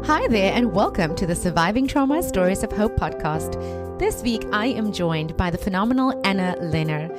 Hi there, and welcome to the Surviving Trauma Stories of Hope podcast. This week, I am joined by the phenomenal Ana Lennyr.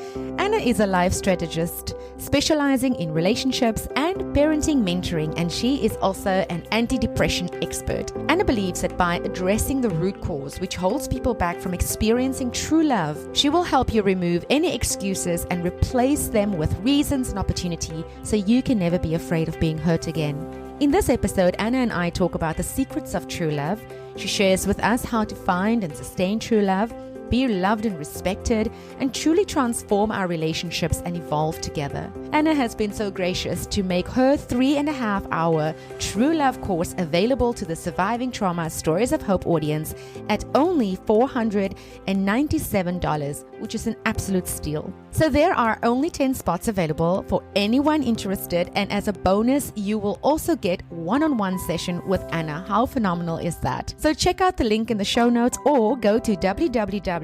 Ana is a life strategist specializing in relationships and parenting mentoring, and she is also an anti-depression expert. Ana believes that by addressing the root cause, which holds people back from experiencing true love, she will help you remove any excuses and replace them with reasons and opportunity so you can never be afraid of being hurt again. In this episode, Ana and I talk about the secrets of true love. She shares with us how to find and sustain true love, be loved and respected, and truly transform our relationships and evolve together. Ana has been so gracious to make her 3.5-hour True Love course available to the Surviving Trauma Stories of Hope audience at only $497, which is an absolute steal. So there are only 10 spots available for anyone interested, and as a bonus, you will also get one-on-one session with Ana. How phenomenal is that? So check out the link in the show notes or go to www.analennyr,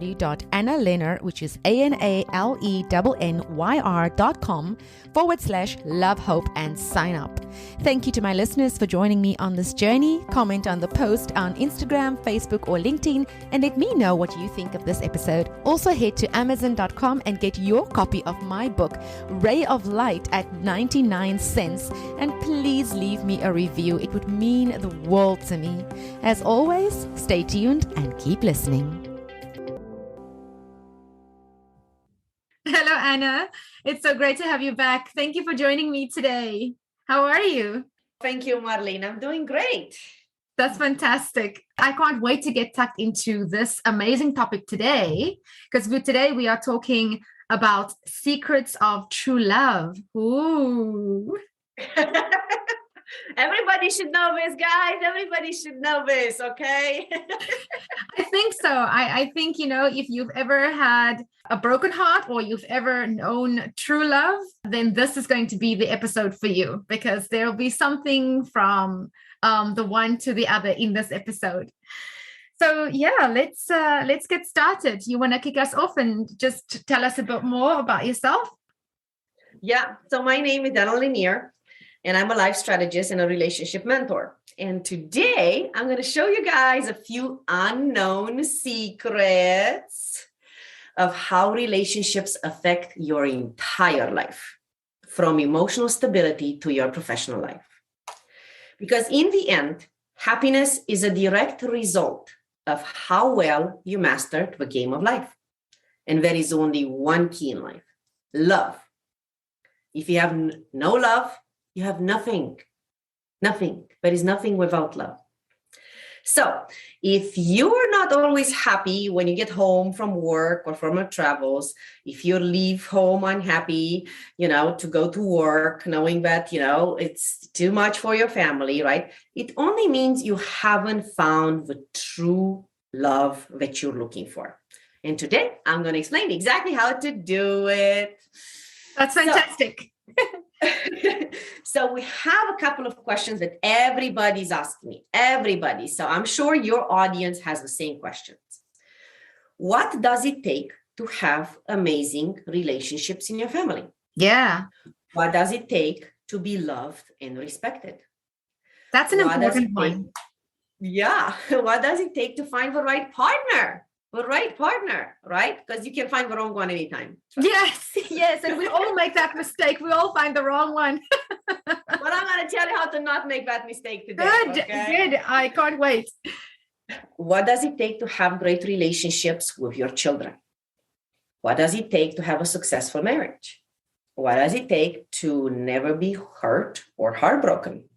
which is ANALENNYR.com/love hope and sign up. Thank you to my listeners for joining me on this journey. Comment on the post on Instagram, Facebook, or LinkedIn and let me know what you think of this episode. Also head to Amazon.com and get your copy of my book, Ray of Light, at 99 cents. And please leave me a review. It would mean the world to me. As always, stay tuned and keep listening. Hello, Ana. It's so great to have you back. Thank you for joining me today. How are you? Thank you, Marlene. I'm doing great. That's fantastic. I can't wait to get tucked into this amazing topic today, because today we are talking about secrets of true love. Ooh. Everybody should know this, guys. Everybody should know this, okay? I think so. I think, if you've ever had a broken heart or you've ever known true love, then this is going to be the episode for you, because there'll be something from the one to the other in this episode. So yeah, let's get started. You want to kick us off and just tell us a bit more about yourself? Yeah. So my name is Ana Lennyr, and I'm a life strategist and a relationship mentor. And today I'm going to show you guys a few unknown secrets of how relationships affect your entire life, from emotional stability to your professional life. Because in the end, happiness is a direct result of how well you mastered the game of life. And there is only one key in life: love. If you have no love, you have nothing. Nothing. There is nothing without love. So if you're not always happy when you get home from work or from your travels, if you leave home unhappy, to go to work, knowing that, it's too much for your family, right? It only means you haven't found the true love that you're looking for. And today I'm going to explain exactly how to do it. That's fantastic. So we have a couple of questions that everybody's asking me. Everybody. So I'm sure your audience has the same questions. What does it take to have amazing relationships in your family? Yeah. What does it take to be loved and respected? That's an important one. Yeah. What does it take to find the right partner? The right partner, right? Because you can find the wrong one anytime. Yes. And we all make that mistake. We all find the wrong one. But I'm going to tell you how to not make that mistake today. Good. I can't wait. What does it take to have great relationships with your children? What does it take to have a successful marriage? What does it take to never be hurt or heartbroken?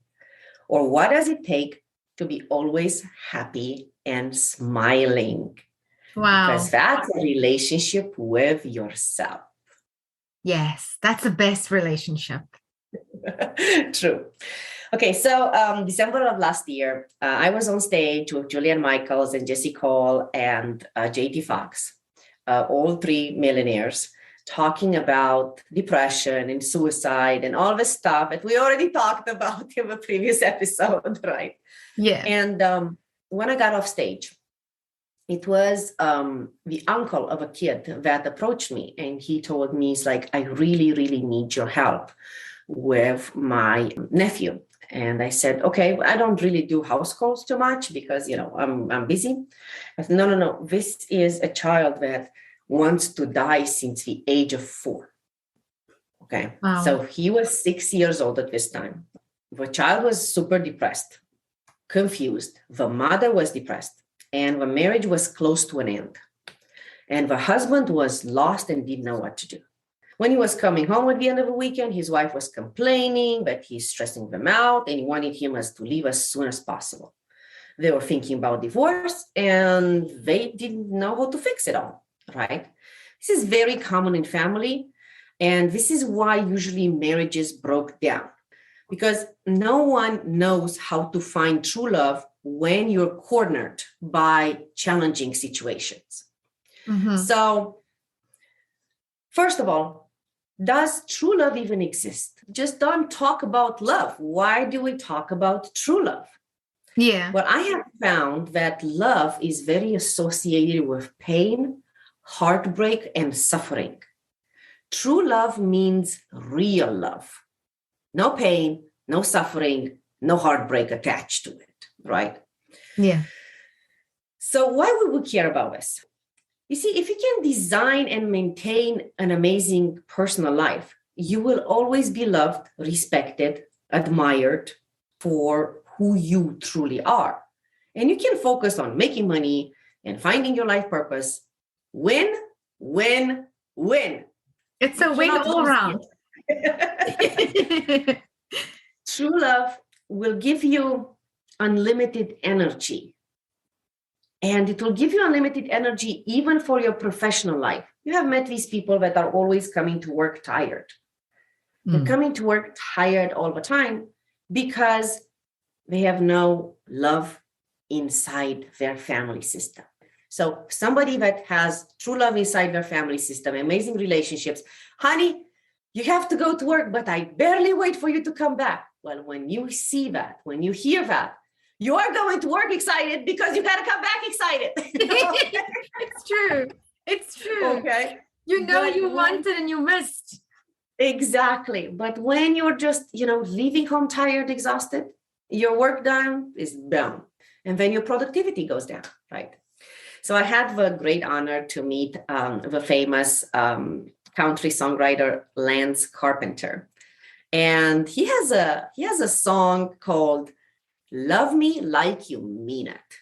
Or what does it take to be always happy and smiling? Wow. Because that's a relationship with yourself. Yes, that's the best relationship. True. Okay, so December of last year, I was on stage with Julian Michaels and Jesse Cole and JT Fox, all three millionaires, talking about depression and suicide and all the stuff that we already talked about in the previous episode, right? Yeah. And when I got off stage, it was the uncle of a kid that approached me, and he told me, he's like, I really, really need your help with my nephew. And I said, okay, I don't really do house calls too much because, I'm busy. I said, no. This is a child that wants to die since the age of 4. Okay. Wow. So he was 6 years old at this time. The child was super depressed, confused. The mother was depressed, and the marriage was close to an end. And the husband was lost and didn't know what to do. When he was coming home at the end of the weekend, his wife was complaining that he's stressing them out and he wanted him to leave as soon as possible. They were thinking about divorce and they didn't know how to fix it all, right? This is very common in family. And this is why usually marriages broke down, because no one knows how to find true love when you're cornered by challenging situations. Mm-hmm. So, first of all, does true love even exist? Just don't talk about love. Why do we talk about true love? Yeah. Well, I have found that love is very associated with pain, heartbreak, and suffering. True love means real love. No pain, no suffering, no heartbreak attached to it, right? Yeah. So why would we care about this? You see, if you can design and maintain an amazing personal life, you will always be loved, respected, admired for who you truly are. And you can focus on making money and finding your life purpose. Win, win, win. It's a win all around. True love will give you unlimited energy. And it will give you unlimited energy even for your professional life. You have met these people that are always coming to work tired. They're coming to work tired all the time because they have no love inside their family system. So somebody that has true love inside their family system, amazing relationships, honey, you have to go to work, but I barely wait for you to come back. Well, when you see that, when you hear that, you are going to work excited because you got to come back excited. It's true. It's true. Okay. You wanted and you missed. Exactly. But when you're just, leaving home tired, exhausted, your work done is down. And then your productivity goes down, right? So I had the great honor to meet the famous country songwriter Lance Carpenter. And he has a song called Love Me Like You Mean It.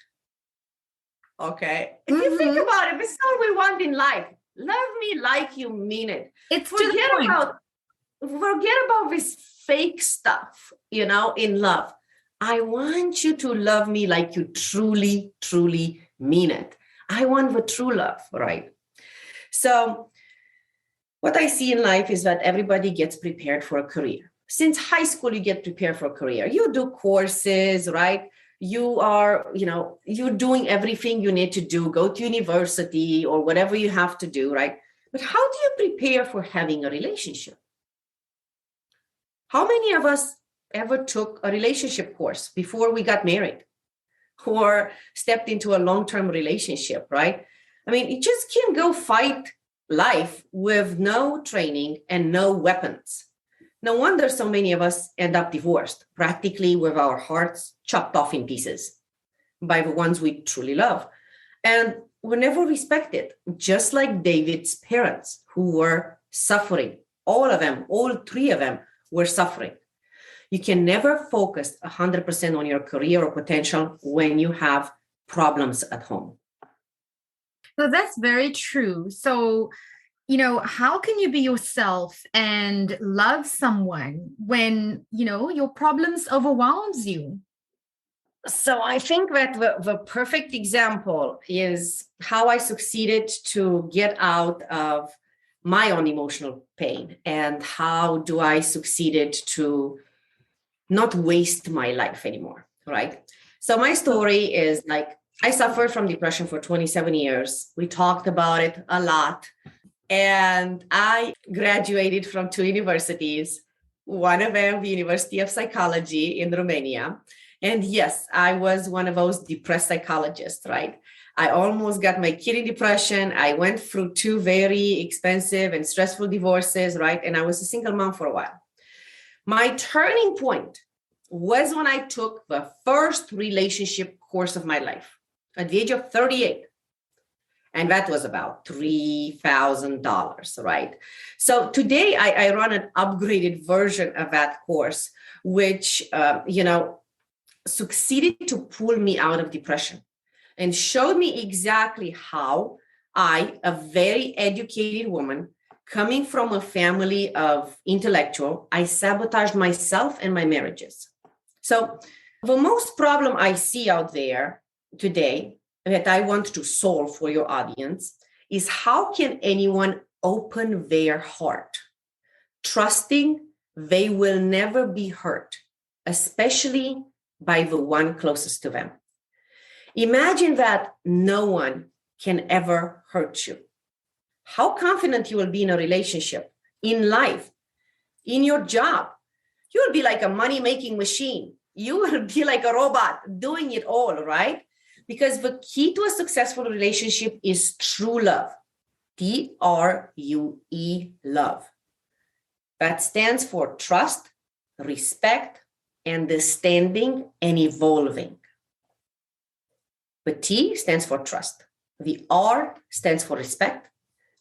Okay. If you think about it, this is all we want in life. Love me like you mean it. It's forget about this fake stuff, in love. I want you to love me like you truly, truly mean it. I want the true love, right? So what I see in life is that everybody gets prepared for a career. Since high school, you get prepared for a career. You do courses, right? You are, you're doing everything you need to do, go to university or whatever you have to do, right? But how do you prepare for having a relationship? How many of us ever took a relationship course before we got married or stepped into a long-term relationship, right? I mean, you just can't go fight life with no training and no weapons. No wonder so many of us end up divorced, practically with our hearts chopped off in pieces by the ones we truly love. And we're never respected, just like David's parents who were suffering. All of them, all 3 of them were suffering. You can never focus 100% on your career or potential when you have problems at home. So that's very true. So, how can you be yourself and love someone when, your problems overwhelms you? So I think that the perfect example is how I succeeded to get out of my own emotional pain and how do I succeeded to not waste my life anymore, right? So my story is I suffered from depression for 27 years. We talked about it a lot. And I graduated from 2 universities, one of them, the University of Psychology in Romania. And yes, I was one of those depressed psychologists, right? I almost got my kid in depression. I went through 2 very expensive and stressful divorces, right? And I was a single mom for a while. My turning point was when I took the first relationship course of my life at the age of 38. And that was about $3,000, right? So today I run an upgraded version of that course, which, succeeded to pull me out of depression and showed me exactly how I, a very educated woman, coming from a family of intellectual, I sabotaged myself and my marriages. So the most problem I see out there today that I want to solve for your audience is how can anyone open their heart, trusting they will never be hurt, especially by the one closest to them. Imagine that no one can ever hurt you. How confident you will be in a relationship, in life, in your job. You will be like a money-making machine. You will be like a robot doing it all, right? Because the key to a successful relationship is true love. TRUE, love. That stands for trust, respect, understanding, and evolving. The T stands for trust. The R stands for respect.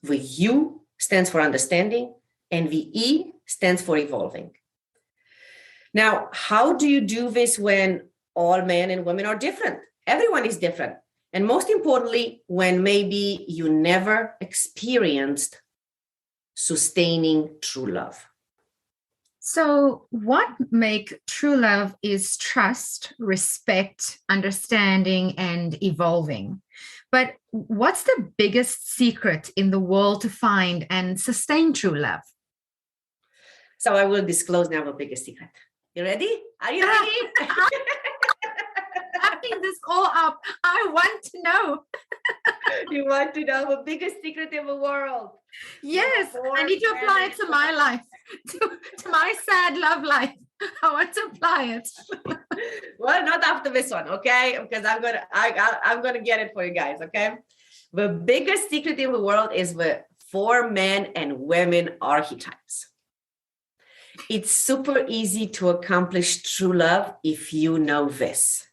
The U stands for understanding. And the E stands for evolving. Now, how do you do this when all men and women are different? Everyone is different. And most importantly, when maybe you never experienced sustaining true love. So what make true love is trust, respect, understanding, and evolving. But what's the biggest secret in the world to find and sustain true love? So I will disclose now the biggest secret. You ready? Are you ready? Wrapping this all up, I want to know. You want to know the biggest secret in the world? Yes, I need to apply it to my life, to my sad love life. I want to apply it. Well, not after this one, okay? Because I'm gonna get it for you guys, okay? The biggest secret in the world is the 4 men and women archetypes. It's super easy to accomplish true love if you know this,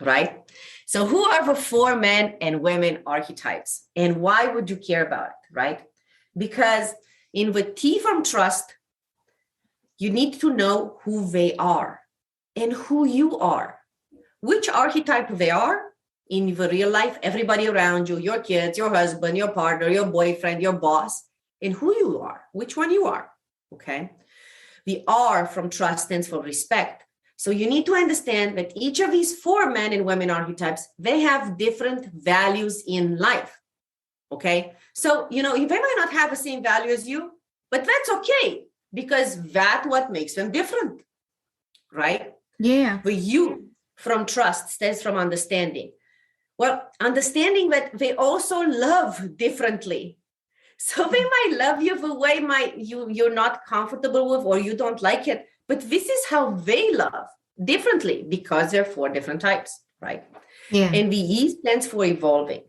right? So who are the 4 men and women archetypes? And why would you care about it, right? Because in the T from trust, you need to know who they are and who you are. Which archetype they are in the real life, everybody around you, your kids, your husband, your partner, your boyfriend, your boss, and who you are, which one you are, okay? The R from trust stands for respect. So you need to understand that each of these 4 men and women archetypes, they have different values in life, okay? So, they might not have the same value as you, but that's okay because that's what makes them different, right? Yeah. The U from trust stands from understanding. Well, understanding that they also love differently. So they might love you the way you're not comfortable with or you don't like it, but this is how they love differently because they're 4 different types, right? Yeah. And the E stands for evolving.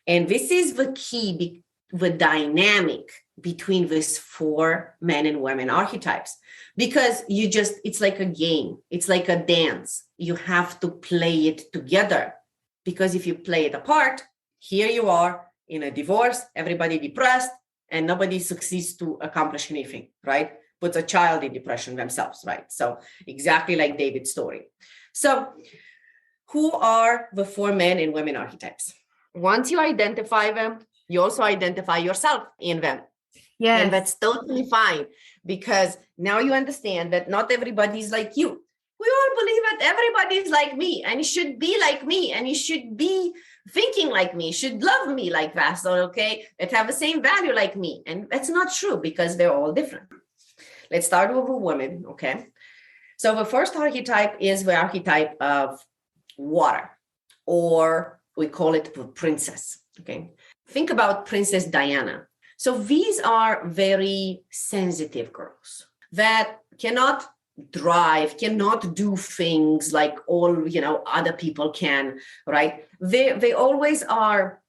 And this is the key, the dynamic between these 4 men and women archetypes, because it's like a game. It's like a dance. You have to play it together, because if you play it apart, here you are in a divorce, everybody depressed, and nobody succeeds to accomplish anything, right? Puts a child in depression themselves, right? So exactly like David's story. So who are the 4 men and women archetypes? Once you identify them, you also identify yourself in them. Yes. And that's totally fine, because now you understand that not everybody's like you. We all believe that everybody's like me and you should be like me and you should be thinking like me, should love me like that. So, okay, that have the same value like me. And that's not true because they're all different. Let's start with a woman, okay? So the first archetype is the archetype of water, or we call it the princess, okay? Think about Princess Diana. So these are very sensitive girls that cannot drive, cannot do things like all, other people can, right? They always are,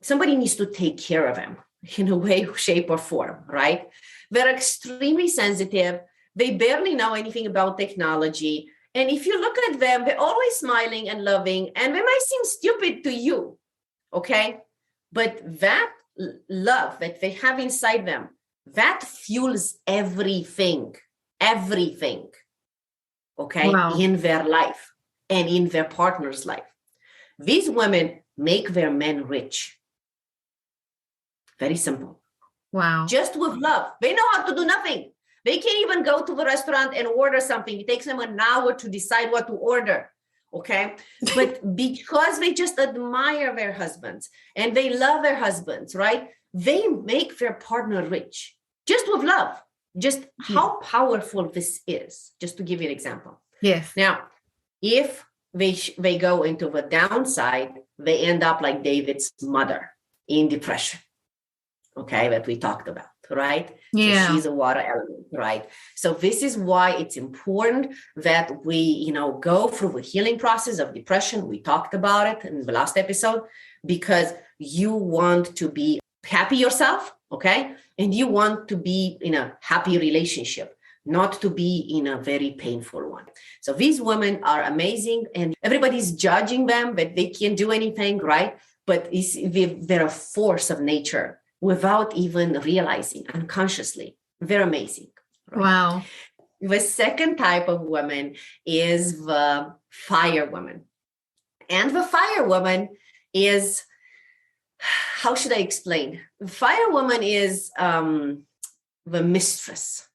somebody needs to take care of them in a way, shape, or form, right? They're extremely sensitive. They barely know anything about technology. And if you look at them, they're always smiling and loving, and they might seem stupid to you, okay? But that love that they have inside them, that fuels everything, okay, Wow. in their life and in their partner's life. These women make their men rich. Very simple. Wow. Just with love. They know how to do nothing. They can't even go to the restaurant and order something. It takes them an hour to decide what to order. Okay. But because they just admire their husbands and they love their husbands, right? They make their partner rich just with love. Just how powerful this is. Just to give you an example. Yes. Now, if they go into the downside, they end up like David's mother in depression. Okay, that we talked about, right? Yeah. So she's a water element, right? So this is why it's important that we, go through the healing process of depression. We talked about it in the last episode, because you want to be happy yourself, okay? And you want to be in a happy relationship, not to be in a very painful one. So these women are amazing, and everybody's judging them, but they can't do anything, right? But they're a force of nature without even realizing, unconsciously. They're amazing. Right? Wow. The second type of woman is the fire woman. And the fire woman is, how should I explain? The fire woman is the mistress.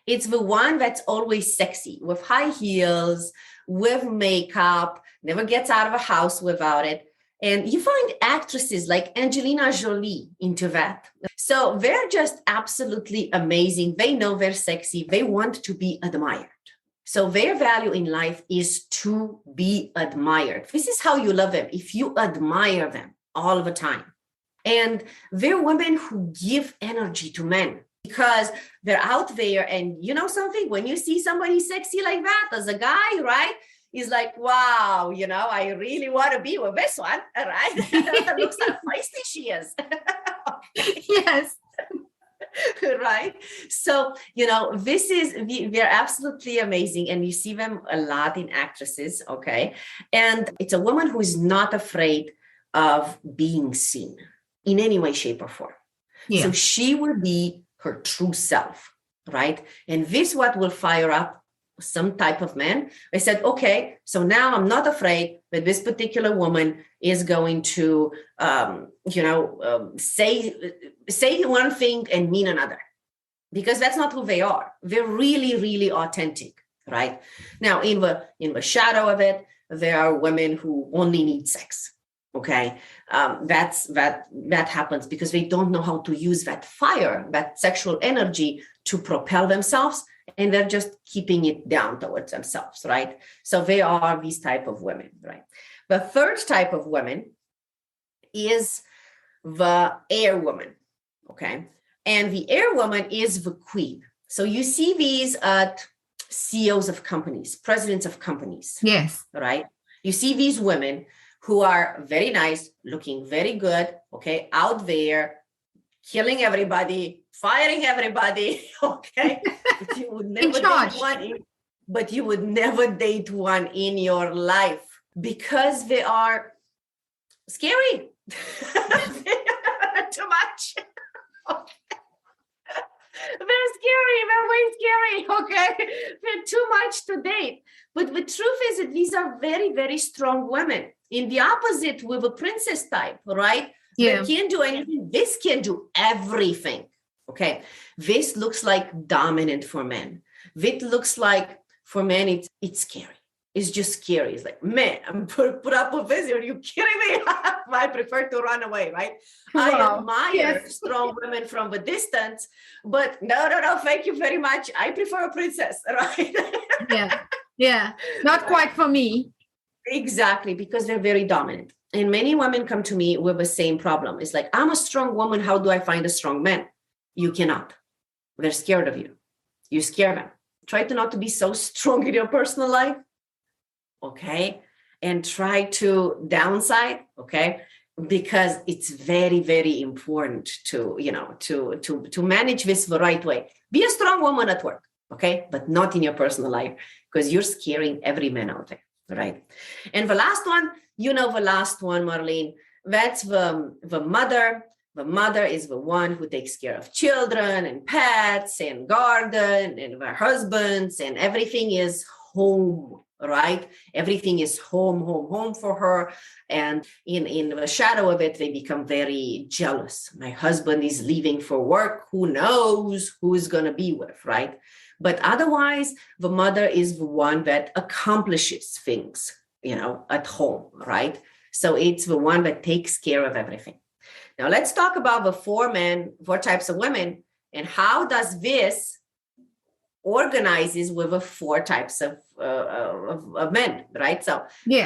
It's the one that's always sexy, with high heels, with makeup, never gets out of a house without it. And you find actresses like Angelina Jolie into that. So they're just absolutely amazing. They know they're sexy. They want to be admired. So their value in life is to be admired. This is how you love them, if you admire them all the time. And they're women who give energy to men, because they're out there. And you know something, when you see somebody sexy like that as a guy, right? He's like, wow, I really want to be with this one, right? Looks how feisty she is. Yes. Right? So, they're absolutely amazing. And you see them a lot in actresses, okay? And it's a woman who is not afraid of being seen in any way, shape, or form. Yeah. So she will be her true self, right? And this what will fire up some type of man. I said, okay, so now I'm not afraid that this particular woman is going to, say one thing and mean another, because that's not who they are. They're really, really authentic, right? Now, in the shadow of it, there are women who only need sex. Okay, that happens because they don't know how to use that fire, that sexual energy, to propel themselves. And they're just keeping it down towards themselves, right? So they are these type of women, right? The third type of women is the air woman, okay? And the air woman is the queen. So you see these at CEOs of companies, presidents of companies. Yes. Right? You see these women who are very nice, looking very good, okay, out there, killing everybody, firing everybody, okay? But you would never date one. But you would never date one in your life, because they are scary. Too much. They're scary. They're way scary. Okay, they're too much to date. But the truth is that these are very, very strong women. In the opposite, with a princess type, right? Yeah. They can't do anything. This can do everything. Okay. This looks like dominant for men. This looks like for men, it's scary. It's just scary. It's like, man, I'm put up with this. Are you kidding me? I prefer to run away, right? Wow. I admire strong women from a distance, but no, thank you very much. I prefer a princess, right? Yeah. Not quite for me. Exactly, because they're very dominant. And many women come to me with the same problem. It's like, I'm a strong woman. How do I find a strong man? You cannot. They're scared of you. You scare them. Try to not to be so strong in your personal life. Okay. And try to downside. Okay. Because it's very, very important to manage this the right way. Be a strong woman at work. okay? But not in your personal life, because you're scaring every man out there, right? And the last one, the last one, Marlene, that's the mother. The mother is the one who takes care of children and pets and garden and her husbands, and everything is home, right? Everything is home for her. And in the shadow of it, they become very jealous. My husband is leaving for work. Who knows who is going to be with, right? But otherwise, the mother is the one that accomplishes things, at home, right? So it's the one that takes care of everything. Now, let's talk about the four types of women, and how does this organizes with the four types of men, right? So,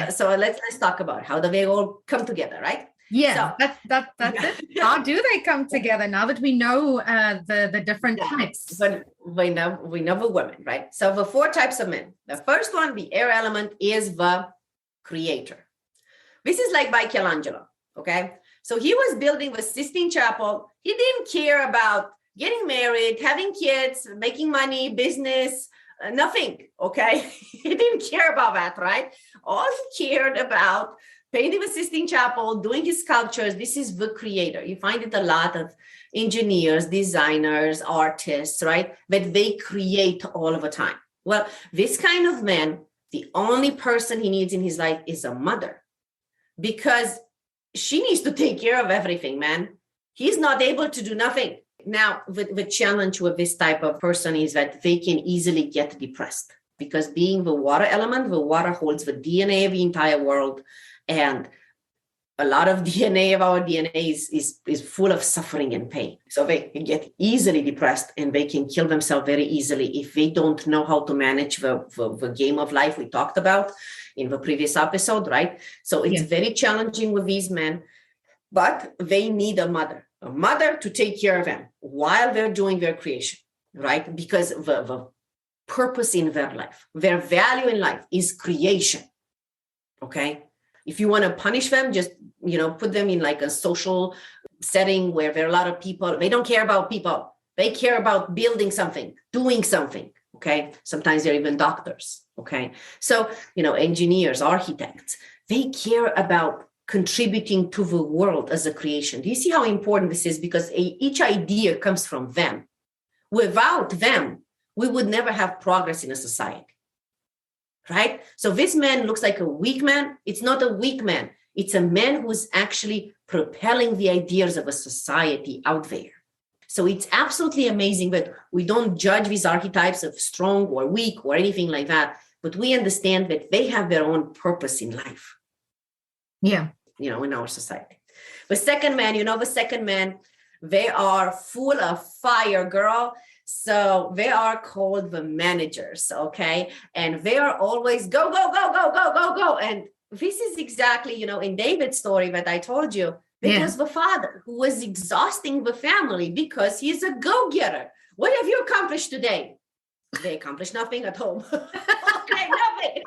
so let's talk about how do they all come together, right? Yeah, so, that's it. How do they come together now that we know the different types? But we know the women, right? So the four types of men. The first one, the air element, is the creator. This is like Michelangelo, okay? So he was building the Sistine Chapel. He didn't care about getting married, having kids, making money, business, nothing, okay? He didn't care about that, right? All he cared about, painting the Sistine Chapel, doing his sculptures. This is the creator. You find it a lot of engineers, designers, artists, right? That they create all of the time. Well, this kind of man, the only person he needs in his life is a mother, because she needs to take care of everything, man. He's not able to do nothing. Now, the challenge with this type of person is that they can easily get depressed, because being the water element, the water holds the DNA of the entire world. And a lot of DNA of our DNA is full of suffering and pain. So they can get easily depressed, and they can kill themselves very easily if they don't know how to manage the game of life we talked about in the previous episode, right? So it's very challenging with these men, but they need a mother to take care of them while they're doing their creation, right? Because the purpose in their life, their value in life is creation, okay? If you want to punish them, just, put them in like a social setting where there are a lot of people. They don't care about people. They care about building something, doing something, okay? Sometimes they're even doctors, okay? So, engineers, architects, they care about contributing to the world as a creation. Do you see how important this is? Because each idea comes from them. Without them, we would never have progress in a society. Right? So this man looks like a weak man. It's not a weak man. It's a man who's actually propelling the ideas of a society out there. So it's absolutely amazing that we don't judge these archetypes of strong or weak or anything like that, but we understand that they have their own purpose in life. Yeah. In our society. The second man, they are full of fire, girl. So they are called the managers, okay? And they are always go, go, go, go, go, go, go. And this is exactly, in David's story that I told you, it was the father who was exhausting the family because he's a go-getter. What have you accomplished today? They accomplished nothing at home. Okay, nothing.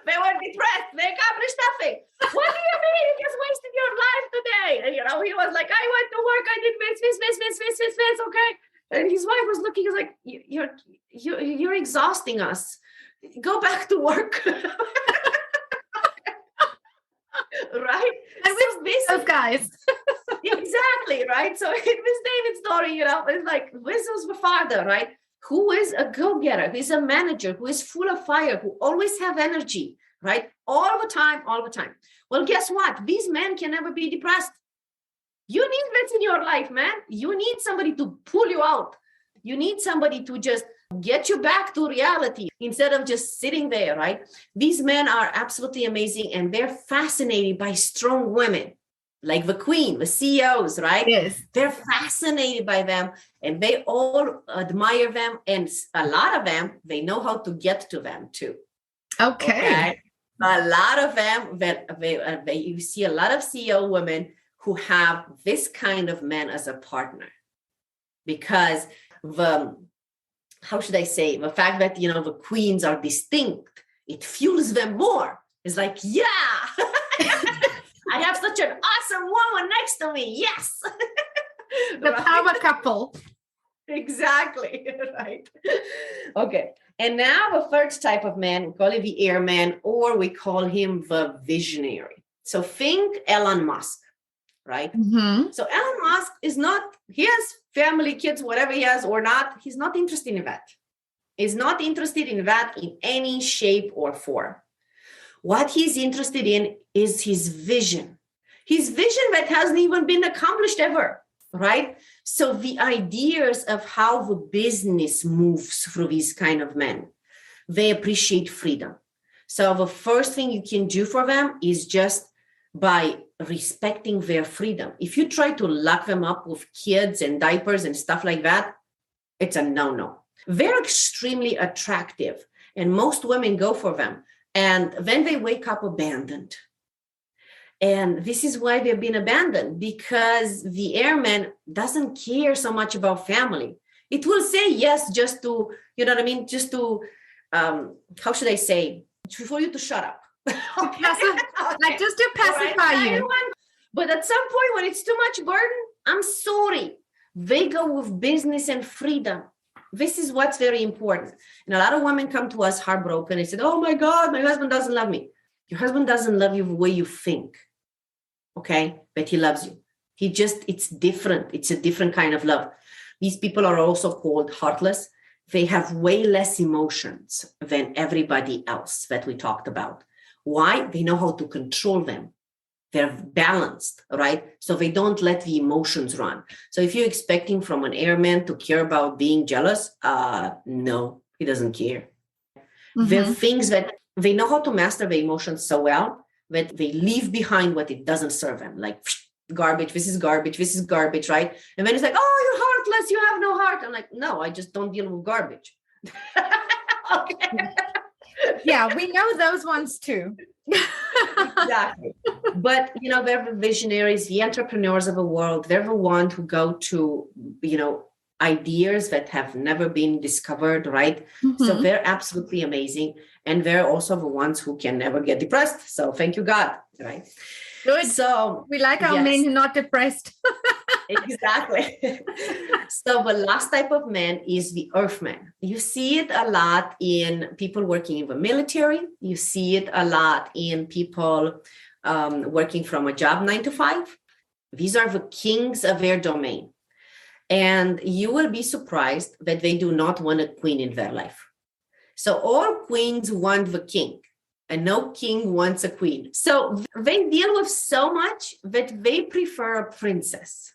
They were depressed. They accomplished nothing. What do you mean? You just wasted your life today. And, he was like, I went to work. I did this, okay? And his wife was looking, like, you're exhausting us. Go back to work. Right? And so those guys. Exactly, right? So in this David story, it's like, this was the father, right? Who is a go-getter, who is a manager, who is full of fire, who always have energy, right? All the time. Well, guess what? These men can never be depressed. You need that in your life, man. You need somebody to pull you out. You need somebody to just get you back to reality instead of just sitting there, right? These men are absolutely amazing, and they're fascinated by strong women, like the queen, the CEOs, right? Yes. They're fascinated by them, and they all admire them. And a lot of them, they know how to get to them too. Okay. A lot of them, you see a lot of CEO women who have this kind of man as a partner, because how should I say, the fact that, the queens are distinct, it fuels them more. It's like, yeah, I have such an awesome woman next to me. Yes. The power couple. Exactly. Right. Okay. And now the third type of man, we call it the airman, or we call him the visionary. So think Elon Musk, right? Mm-hmm. So Elon Musk is not, he has family, kids, whatever he has or not, he's not interested in that. He's not interested in that in any shape or form. What he's interested in is his vision that hasn't even been accomplished ever, right? So the ideas of how the business moves through these kind of men, they appreciate freedom. So the first thing you can do for them is just by respecting their freedom. If you try to lock them up with kids and diapers and stuff like that, it's a no-no. They're extremely attractive, and most women go for them. And then they wake up abandoned. And this is why they've been abandoned, because the airman doesn't care so much about family. It will say yes just to, you know what I mean? Just to, how should I say? For you to shut up. Okay. Like just to pacify you. But at some point when it's too much burden, I'm sorry. They go with business and freedom. This is what's very important. And a lot of women come to us heartbroken and said, oh my God, my husband doesn't love me. Your husband doesn't love you the way you think. Okay, but he loves you. It's different. It's a different kind of love. These people are also called heartless. They have way less emotions than everybody else that we talked about. Why? They know how to control them. They're balanced, right? So they don't let the emotions run. So if you're expecting from an airman to care about being jealous, no, he doesn't care. Mm-hmm. There are things that they know how to master the emotions so well that they leave behind what it doesn't serve them, like garbage, this is garbage, right? And then it's like, oh, you're heartless, you have no heart. I'm like, no, I just don't deal with garbage. Okay. Yeah, we know those ones too. Exactly. But, they're the visionaries, the entrepreneurs of the world. They're the ones who go to, ideas that have never been discovered, right? Mm-hmm. So they're absolutely amazing. And they're also the ones who can never get depressed. So thank you, God, right? Good. So we like our men who are not depressed. Exactly. So the last type of man is the earthman. You see it a lot in people working in the military. You see it a lot in people working from a job 9 to 5. These are the kings of their domain. And you will be surprised that they do not want a queen in their life. So all queens want the king, and no king wants a queen. So they deal with so much that they prefer a princess.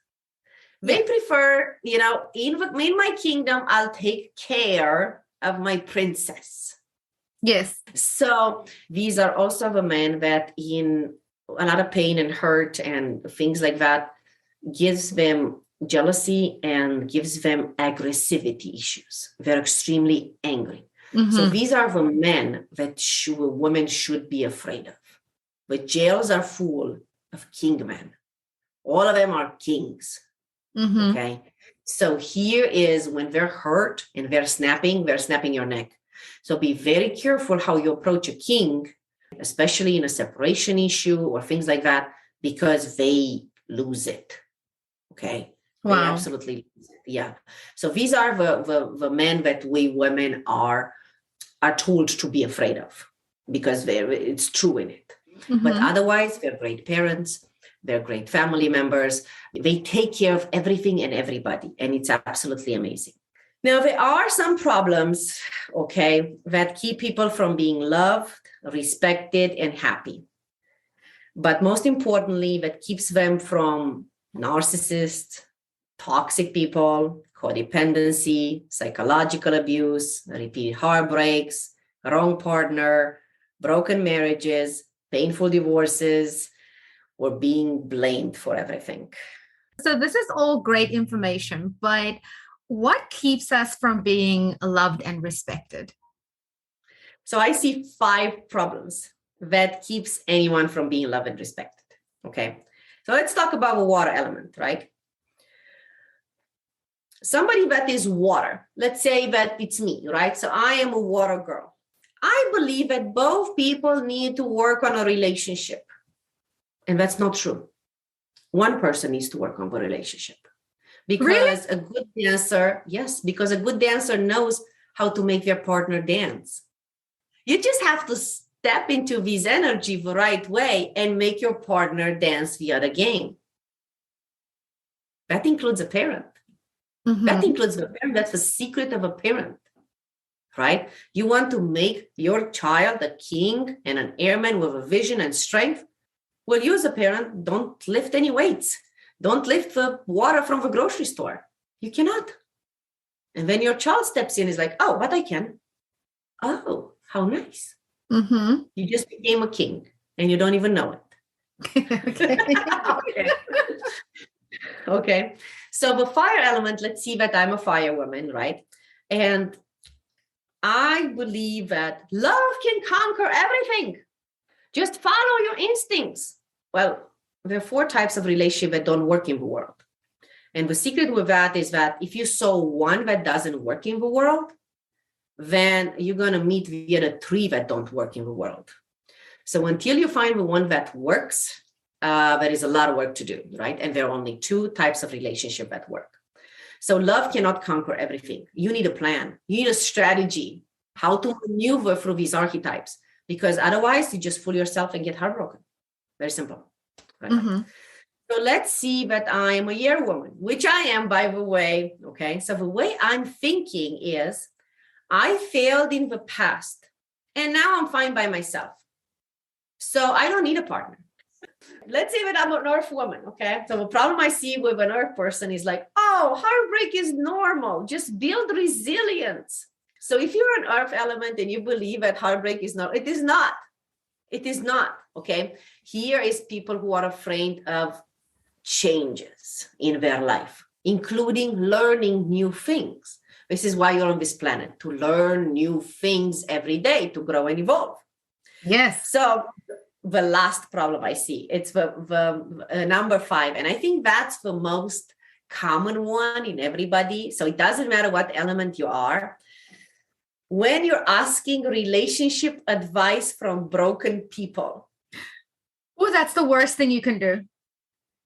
They prefer, in my kingdom, I'll take care of my princess. Yes. So these are also the men that in a lot of pain and hurt and things like that gives them jealousy and gives them aggressivity issues. They're extremely angry. Mm-hmm. So these are the men that women should be afraid of. The jails are full of king men. All of them are kings. Mm-hmm. Okay. So here is when they're hurt and they're snapping your neck. So be very careful how you approach a king, especially in a separation issue or things like that, because they lose it. Okay. Wow. They absolutely lose it. Yeah. So these are the men that we women are told to be afraid of because it's true in it. Mm-hmm. But otherwise, they're great parents. They're great family members. They take care of everything and everybody. And it's absolutely amazing. Now, there are some problems, okay, that keep people from being loved, respected, and happy. But most importantly, that keeps them from narcissists, toxic people, codependency, psychological abuse, repeated heartbreaks, wrong partner, broken marriages, painful divorces, or being blamed for everything. So this is all great information, but what keeps us from being loved and respected? So I see 5 problems that keeps anyone from being loved and respected. Okay. So let's talk about the water element, right? Somebody that is water, let's say that it's me, right? So I am a water girl. I believe that both people need to work on a relationship. And that's not true. One person needs to work on the relationship. Because a good dancer, yes, because a good dancer knows how to make their partner dance. You just have to step into this energy the right way and make your partner dance via the game. That includes a parent. That includes the parent. That's the secret of a parent, right? You want to make your child a king and an airman with a vision and strength. Well, you as a parent, don't lift any weights. Don't lift the water from the grocery store. You cannot. And then your child steps in, is like, oh, but I can. Oh, how nice. You just became a king and you don't even know it. Okay. So the fire element, let's see that I'm a fire woman, right? And I believe that love can conquer everything. Just follow your instincts. Well, there are 4 types of relationship that don't work in the world. And the secret with that is that if you saw one that doesn't work in the world, then you're going to meet the other 3 that don't work in the world. So until you find the one that works, there is a lot of work to do, right? And there are only 2 types of relationship that work. So love cannot conquer everything. You need a plan. You need a strategy, how to maneuver through these archetypes, because otherwise you just fool yourself and get heartbroken. Very simple. Right? So let's see that I am a year woman, which I am, by the way. Okay. So the way I'm thinking is I failed in the past and now I'm fine by myself. So I don't need a partner. Let's say that I'm an earth woman. Okay. So the problem I see with an earth person is like, oh, heartbreak is normal. Just build resilience. So if you're an earth element and you believe that heartbreak is not, it is not. It is not. Okay. Here is people who are afraid of changes in their life, including learning new things. This is why you're on this planet, to learn new things every day, to grow and evolve. Yes. So the last problem I see, it's the number 5. And I think that's the most common one in everybody. So it doesn't matter what element you are. When you're asking relationship advice from broken people. Oh, that's the worst thing you can do.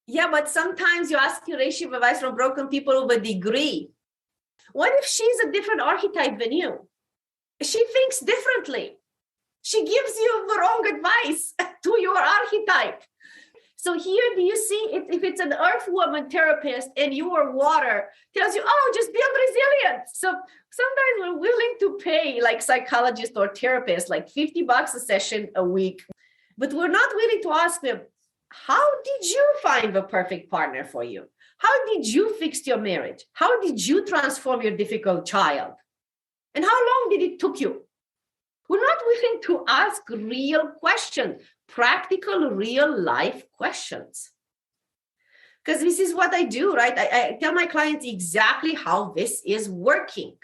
Yeah, but sometimes you ask relationship advice from broken people with a degree. What if she's a different archetype than you? She thinks differently. She gives you the wrong advice to your archetype. So here, do you see, if it's an earth woman therapist and you are water, tells you, oh, just build resilience. So sometimes we're willing to pay like psychologist or therapist, like $50 a session a week, but we're not willing to ask them, how did you find the perfect partner for you? How did you fix your marriage? How did you transform your difficult child? And how long did it took you? We're not willing to ask real questions, practical, real life questions. Because this is what I do, right? I tell my clients exactly how this is working.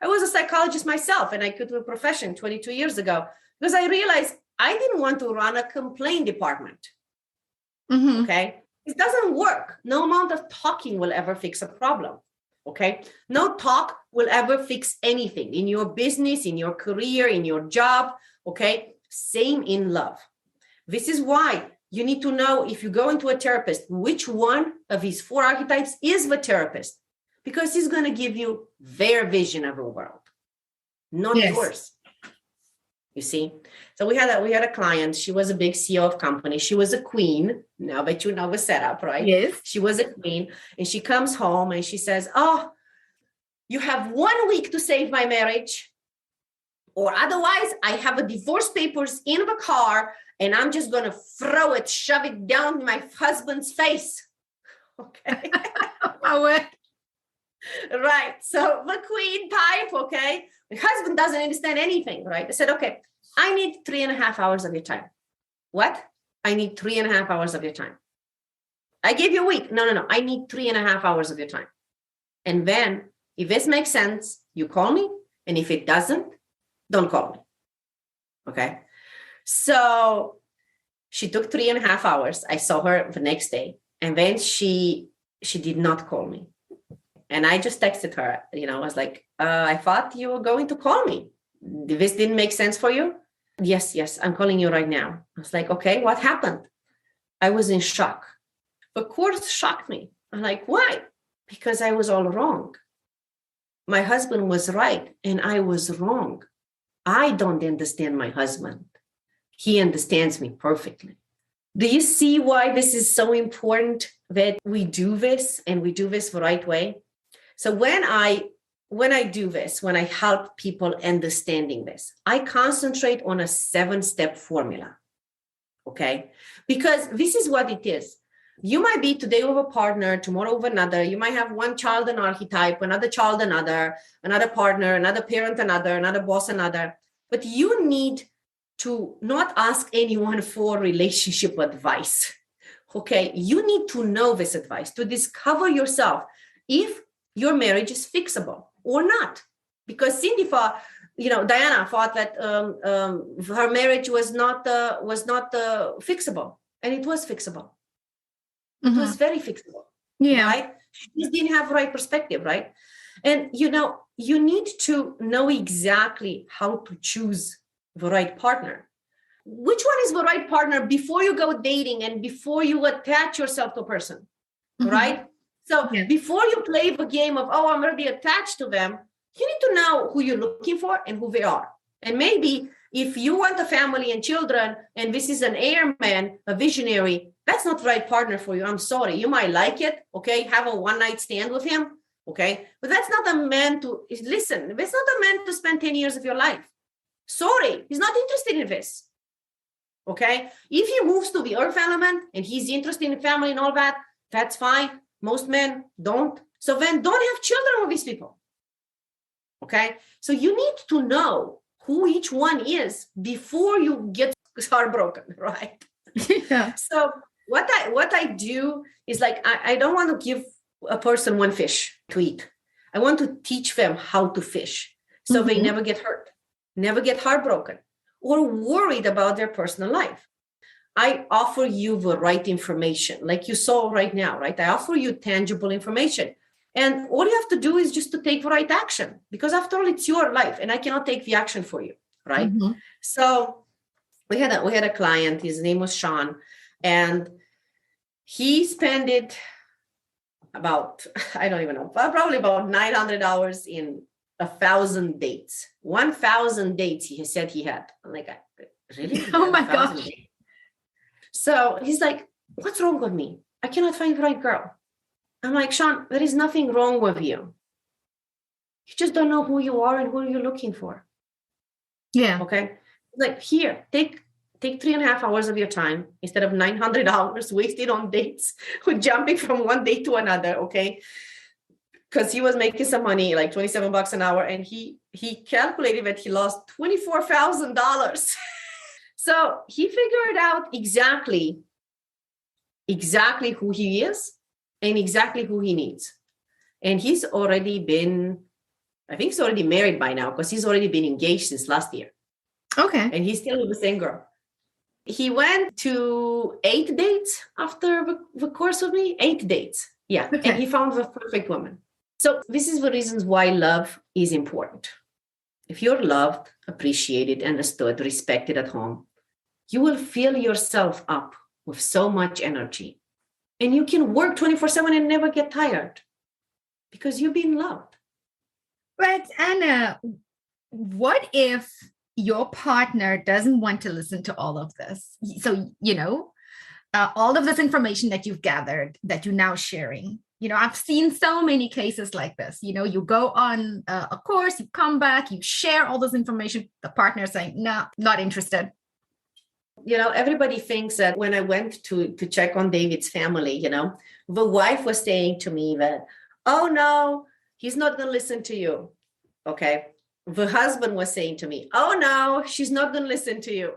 I was a psychologist myself and I quit the profession 22 years ago because I realized I didn't want to run a complaint department. Okay? It doesn't work. No amount of talking will ever fix a problem. Okay. No talk will ever fix anything in your business, in your career, in your job. Okay. Same in love. This is why you need to know, if you go into a therapist, which one of these 4 archetypes is the therapist, because he's going to give you their vision of the world, not yours. You see? So we had a client. She was a big CEO of company. She was a queen. Now that you know the setup, right? Yes. She was a queen. And she comes home and she says, oh, you have 1 week to save my marriage. Or otherwise, I have a divorce papers in the car and I'm just going to throw it, shove it down my husband's face. Okay. My word. Right. So the queen type, okay. My husband doesn't understand anything, right? I said, okay, I need 3.5 hours of your time. What? I need 3.5 hours of your time. I gave you a week. No. I need 3.5 hours of your time. And then if this makes sense, you call me. And if it doesn't, don't call me. Okay. So she took 3.5 hours. I saw her the next day. And then she did not call me. And I just texted her, I was like, I thought you were going to call me. This didn't make sense for you? Yes, I'm calling you right now. I was like, okay, what happened? I was in shock. The course shocked me. I'm like, why? because I was all wrong. My husband was right and I was wrong. I don't understand my husband. He understands me perfectly. Do you see why this is so important that we do this and we do this the right way? So when I do this, when I help people understanding this, I concentrate on a 7-step formula. Okay? Because this is what it is. You might be today with a partner, tomorrow with another. You might have one child an archetype, another child another partner, another parent another boss another. But you need to not ask anyone for relationship advice. Okay? You need to know this advice to discover yourself if your marriage is fixable or not. Because Diana thought that her marriage was not fixable, and it was fixable. It was very fixable. Yeah. Right? She just didn't have the right perspective, right? And you need to know exactly how to choose the right partner. Which one is the right partner before you go dating and before you attach yourself to a person, right? So before you play the game of, I'm already attached to them, you need to know who you're looking for and who they are. And maybe if you want a family and children, and this is an airman, a visionary, that's not the right partner for you. I'm sorry. You might like it, okay? Have a one-night stand with him, okay? But that's not a man to, listen, that's not a man to spend 10 years of your life. Sorry, he's not interested in this, okay? If he moves to the earth element and he's interested in family and all that, that's fine. Most men don't. So then don't have children with these people, okay? So you need to know who each one is before you get heartbroken, right? Yeah. So what I do is like, I don't want to give a person one fish to eat. I want to teach them how to fish so they never get hurt, never get heartbroken or worried about their personal life. I offer you the right information, like you saw right now, right? I offer you tangible information. And all you have to do is just to take the right action, because after all, it's your life and I cannot take the action for you, right? So we had a client, his name was Sean, and he spent it about, I don't even know, probably about 900 hours in 1,000 dates. 1,000 dates he said he had. I'm like, really? Oh my gosh. Dates? So he's like, what's wrong with me? I cannot find the right girl. I'm like, Sean, there is nothing wrong with you. You just don't know who you are and who you're looking for. Yeah. Okay. Like, here, take 3.5 hours of your time instead of 900 hours wasted on dates, with jumping from one date to another. Okay. Because he was making some money, like $27 an hour. And he calculated that he lost $24,000. So he figured out exactly who he is and exactly who he needs. And he's already been, I think he's already married by now, because he's already been engaged since last year. Okay. And he's still with the same girl. He went to 8 dates after the course with me. 8 dates. Yeah. Okay. And he found the perfect woman. So this is the reasons why love is important. If you're loved, appreciated, understood, respected at home, you will fill yourself up with so much energy. And you can work 24/7 and never get tired because you've been loved. But Anna, what if your partner doesn't want to listen to all of this? So, all of this information that you've gathered, that you're now sharing, I've seen so many cases like this. You go on a course, you come back, you share all this information, the partner saying, no, not interested. Everybody thinks that when I went to check on David's family, the wife was saying to me that, oh no, he's not going to listen to you. Okay. The husband was saying to me, oh no, she's not going to listen to you.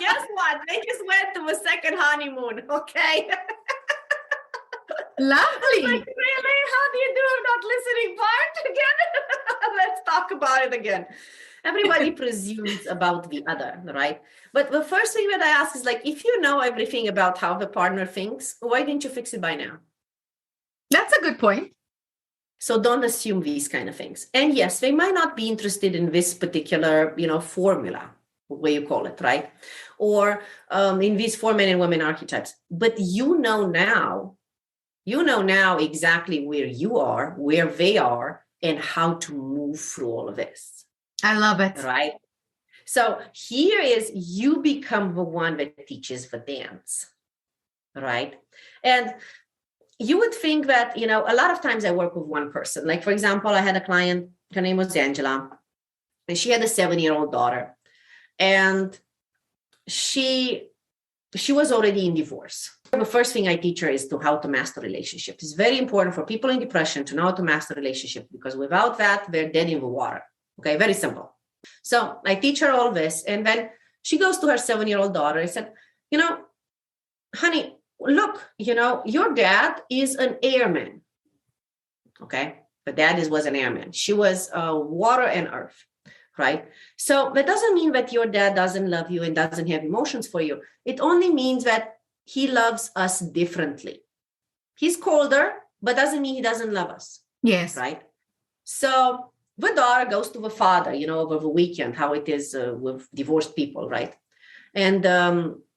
Guess what? They just went to a second honeymoon. Okay. Lovely. Like, really? How do you do a not listening part again? Let's talk about it again. Everybody presumes about the other, right? But the first thing that I ask is, like, if you know everything about how the partner thinks, why didn't you fix it by now? That's a good point. So don't assume these kind of things. And yes, they might not be interested in this particular, formula, what you call it, right? or in these 4 men and women archetypes. But you know now exactly where you are, where they are, and how to move through all of this. I love it. Right? So here is you become the one that teaches the dance, right? And you would think that, a lot of times I work with one person. Like, for example, I had a client, her name was Angela, and she had a 7-year-old daughter. And she was already in divorce. The first thing I teach her is how to master relationships. It's very important for people in depression to know how to master relationships, because without that, they're dead in the water. Okay, very simple. So I teach her all this. And then she goes to her 7-year-old daughter and said, honey, look, your dad is an airman. Okay, but dad was an airman. She was water and earth. Right? So that doesn't mean that your dad doesn't love you and doesn't have emotions for you. It only means that he loves us differently. He's colder, but doesn't mean he doesn't love us. Yes. Right? So the daughter goes to the father, over the weekend, how it is with divorced people, right? And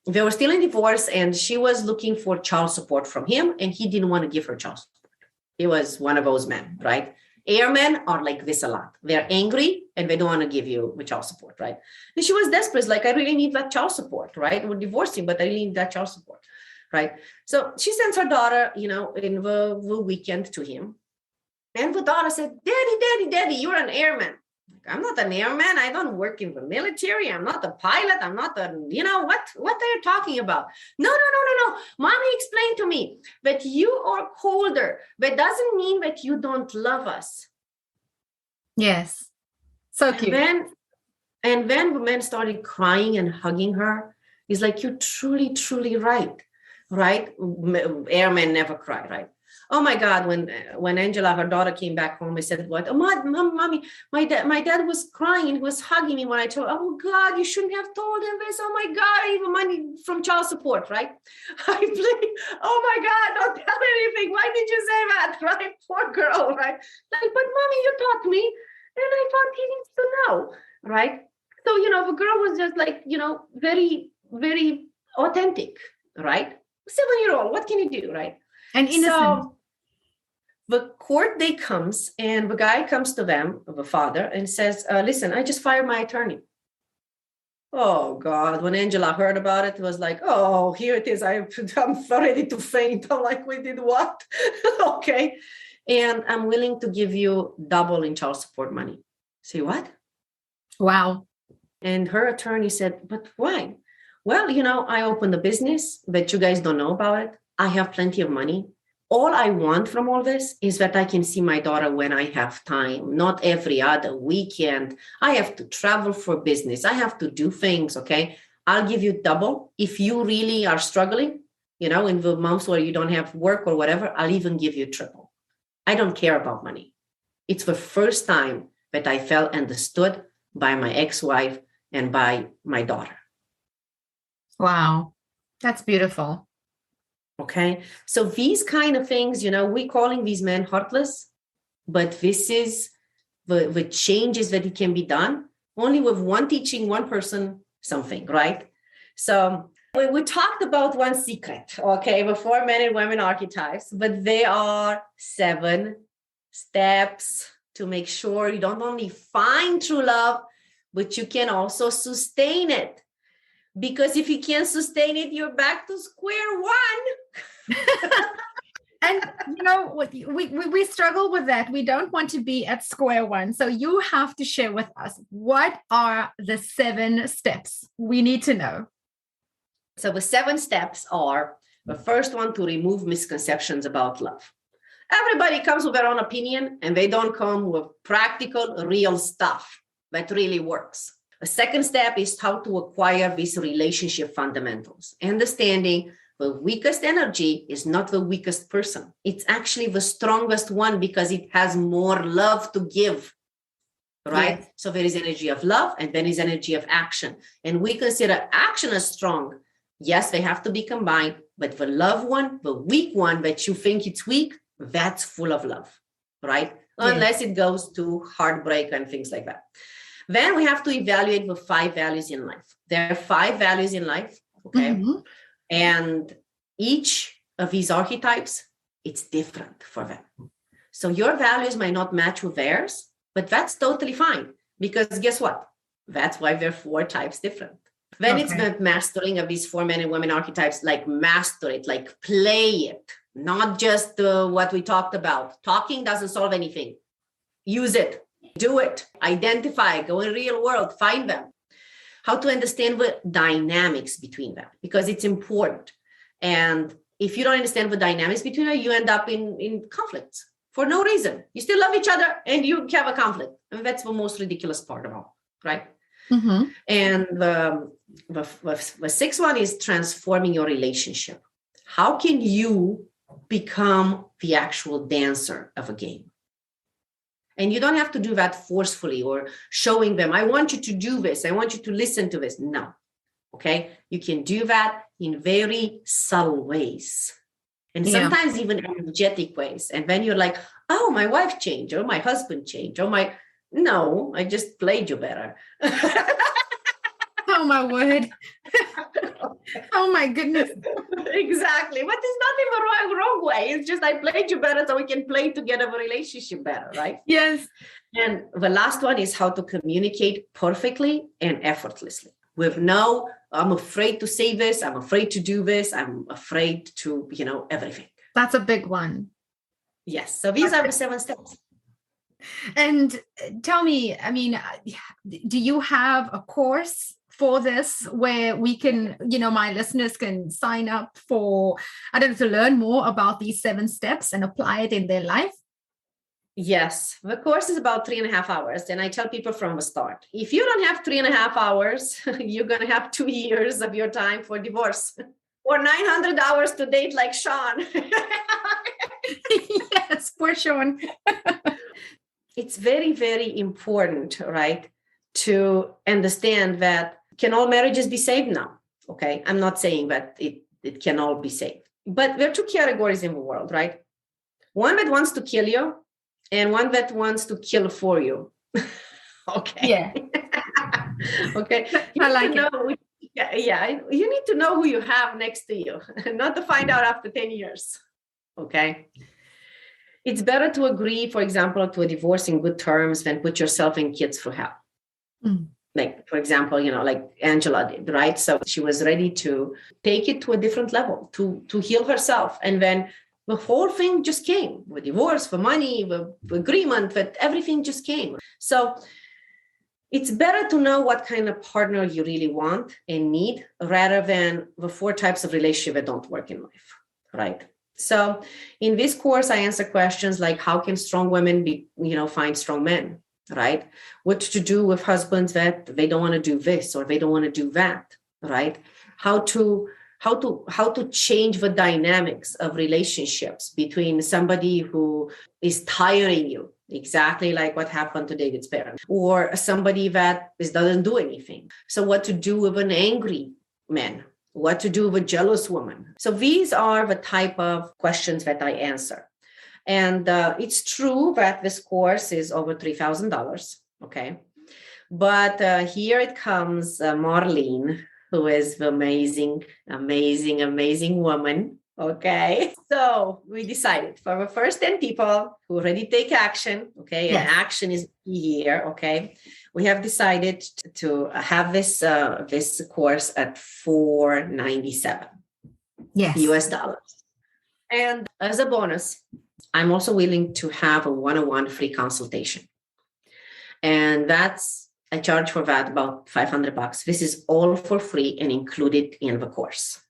they were still in divorce, and she was looking for child support from him, and he didn't want to give her child support. He was one of those men, right? Airmen are like this a lot. They're angry and they don't want to give you child support, right? And she was desperate, like, I really need that child support, right? We're divorcing, but I really need that child support, right? So she sends her daughter, in the weekend to him. And the daughter said, Daddy, you're an airman. I'm not an airman. I don't work in the military. I'm not a pilot. I'm not what are you talking about? No. Mommy explained to me that you are colder. That doesn't mean that you don't love us. Yes. So cute. And then the man started crying and hugging her. He's like, you're truly, truly right. Right? Airmen never cry, right? Oh my God, when Angela, her daughter, came back home, I said, what? Oh, mommy, my dad was crying and he was hugging me when I told, oh God, you shouldn't have told him this. Oh my God, I have money from child support, right? I plead, oh my God, don't tell anything. Why did you say that, right? Poor girl, right? Like, but mommy, you taught me, and I thought he needs to know, right? So, the girl was just like, very, very authentic, right? 7-year-old, what can you do, right? And innocent. So the court day comes, and the guy comes to them, the father, and says, listen, I just fired my attorney. Oh God, when Angela heard about it, it was like, oh, here it is. I'm ready to faint. I'm like, we did what? Okay. And I'm willing to give you double in child support money. Say what? Wow. And her attorney said, but why? Well, I opened a business that you guys don't know about it. I have plenty of money. All I want from all this is that I can see my daughter when I have time, not every other weekend. I have to travel for business. I have to do things, okay? I'll give you double. If you really are struggling, in the months where you don't have work or whatever, I'll even give you triple. I don't care about money. It's the first time that I felt understood by my ex-wife and by my daughter. Wow. That's beautiful. Okay. So these kind of things, we're calling these men heartless, but this is the changes that it can be done only with one teaching one person something, right? So we talked about one secret, okay, the 4 men and women archetypes, but there are 7 steps to make sure you don't only find true love, but you can also sustain it. Because if you can't sustain it, you're back to square one. And we struggle with that. We don't want to be at square one. So you have to share with us, what are the 7 steps we need to know? So the 7 steps are, the first one, to remove misconceptions about love. Everybody comes with their own opinion, and they don't come with practical, real stuff that really works. The second step is how to acquire these relationship fundamentals, understanding the weakest energy is not the weakest person. It's actually the strongest one because it has more love to give, right? Yes. So there is energy of love and then is energy of action. And we consider action as strong. Yes, they have to be combined, but the love one, the weak one that you think it's weak, that's full of love, right? Yes. Unless it goes to heartbreak and things like that. Then we have to evaluate the 5 values in life. There are 5 values in life, okay? And each of these archetypes, it's different for them. So your values might not match with theirs, but that's totally fine, because guess what? That's why they're 4 types different. Then it's the mastering of these 4 men and women archetypes, like master it, like play it, not just what we talked about. Talking doesn't solve anything. Use it, do it, identify, go in real world, find them. How to understand the dynamics between them, because it's important. And if you don't understand the dynamics between them, you end up in conflicts for no reason. You still love each other and you have a conflict. And that's the most ridiculous part of all, right? And the 6th one is transforming your relationship. How can you become the actual dancer of a game? And you don't have to do that forcefully or showing them, I want you to do this, I want you to listen to this. No. Okay. You can do that in very subtle ways. And sometimes even energetic ways. And then you're like, oh, my wife changed, or my husband changed, or no, I just played you better. Oh, my word. Oh, my goodness. Exactly. But it's not in the wrong way. It's just I played you better so we can play together a relationship better, right? Yes. And the last one is how to communicate perfectly and effortlessly. With no, I'm afraid to say this, I'm afraid to do this, I'm afraid to, everything. That's a big one. Yes. So these are the 7 steps. And tell me, do you have a course for this where we can, my listeners can sign up for, to learn more about these 7 steps and apply it in their life? Yes. The course is about 3.5 hours. And I tell people from the start, if you don't have 3.5 hours, you're going to have 2 years of your time for divorce, or 900 hours to date like Sean. Yes, for Sean. It's very, very important, right, to understand that can all marriages be saved now? Okay. I'm not saying that it can all be saved, but there are 2 categories in the world, right? One that wants to kill you and one that wants to kill for you. Okay. Yeah. Okay. I like it. Yeah. You need to know who you have next to you, not to find out after 10 years. Okay. It's better to agree, for example, to a divorce in good terms than put yourself and kids through hell. Like, for example, like Angela did, right? So she was ready to take it to a different level, to heal herself. And then the whole thing just came with divorce, for money, the agreement, that everything just came. So it's better to know what kind of partner you really want and need, rather than the 4 types of relationship that don't work in life, right? So in this course, I answer questions like, how can strong women find strong men, right? What to do with husbands that they don't want to do this or they don't want to do that, right? How to change the dynamics of relationships between somebody who is tiring you, exactly like what happened to David's parents, or somebody that doesn't do anything. So what to do with an angry man? What to do with a jealous woman? So these are the type of questions that I answer. And it's true that this course is over $3,000. Okay. But here it comes Marlene, who is the amazing woman. Okay. So we decided for the first 10 people who already take action. Okay. Yes. And action is key here. Okay. We have decided to have this course at $497 US dollars. And as a bonus, I'm also willing to have a one-on-one free consultation. And I charge for that about $500. This is all for free and included in the course.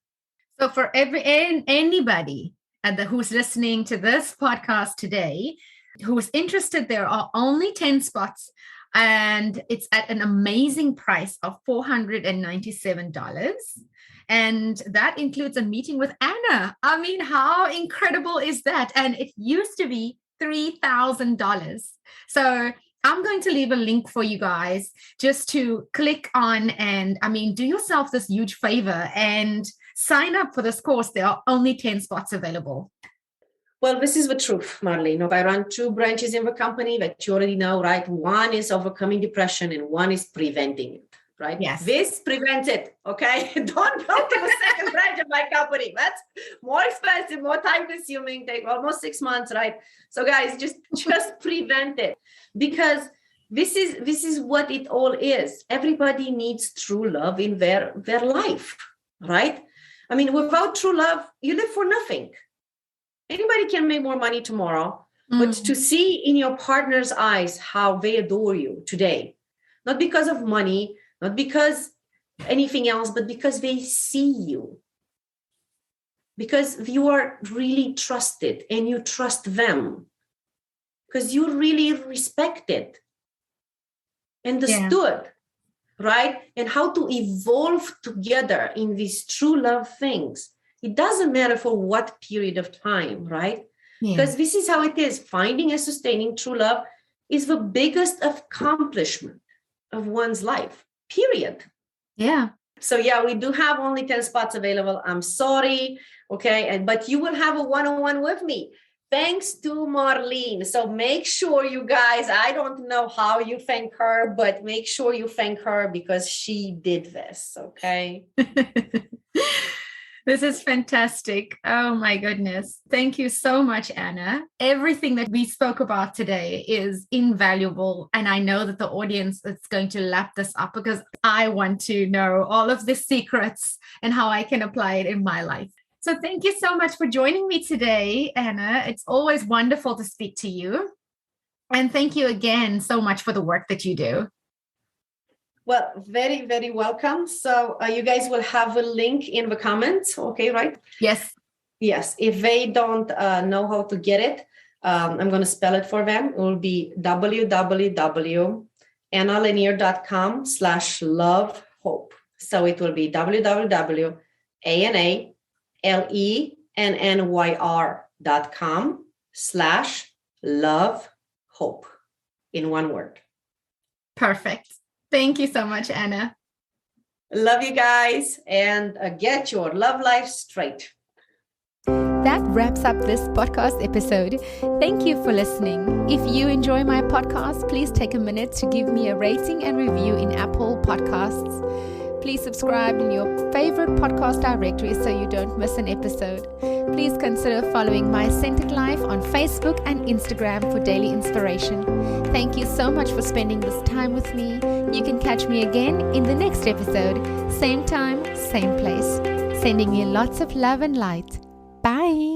So for anybody who's listening to this podcast today, who's interested, there are only 10 spots. And it's at an amazing price of $497. And that includes a meeting with Ana. I mean, how incredible is that? And it used to be $3,000. So I'm going to leave a link for you guys just to click on and, do yourself this huge favor and sign up for this course. There are only 10 spots available. Well, this is the truth, Marlene. I run 2 branches in the company that you already know, right? One is overcoming depression and one is preventing it, right? Yes. This prevents it, okay? Don't go to the second branch of my company. That's more expensive, more time consuming, take almost 6 months, right? So guys, just prevent it, because this is what it all is. Everybody needs true love in their life, right? I mean, without true love, you live for nothing. Anybody can make more money tomorrow, but to see in your partner's eyes how they adore you today, not because of money, not because anything else, but because they see you, because you are really trusted and you trust them, because you're really respected, understood, right? And how to evolve together in these true love things. It doesn't matter for what period of time, right? Because this is how it is. Finding and sustaining true love is the biggest accomplishment of one's life, period. Yeah. So we do have only 10 spots available. I'm sorry. Okay. But you will have a one-on-one with me. Thanks to Marlene. So make sure you guys, I don't know how you thank her, but make sure you thank her because she did this. Okay. This is fantastic. Oh my goodness. Thank you so much, Ana. Everything that we spoke about today is invaluable. And I know that the audience is going to lap this up because I want to know all of the secrets and how I can apply it in my life. So thank you so much for joining me today, Ana. It's always wonderful to speak to you. And thank you again so much for the work that you do. Well, very, very welcome. So you guys will have a link in the comments. Okay, right? Yes. Yes. If they don't know how to get it, I'm going to spell it for them. It will be www.analennyr.com/lovehope. So it will be www.analennyr.com/lovehope in one word. Perfect. Thank you so much, Ana. Love you guys, and get your love life straight. That wraps up this podcast episode. Thank you for listening. If you enjoy my podcast, please take a minute to give me a rating and review in Apple Podcasts. Please subscribe in your favorite podcast directory so you don't miss an episode. Please consider following My Centered Life on Facebook and Instagram for daily inspiration. Thank you so much for spending this time with me. You can catch me again in the next episode. Same time, same place. Sending you lots of love and light. Bye.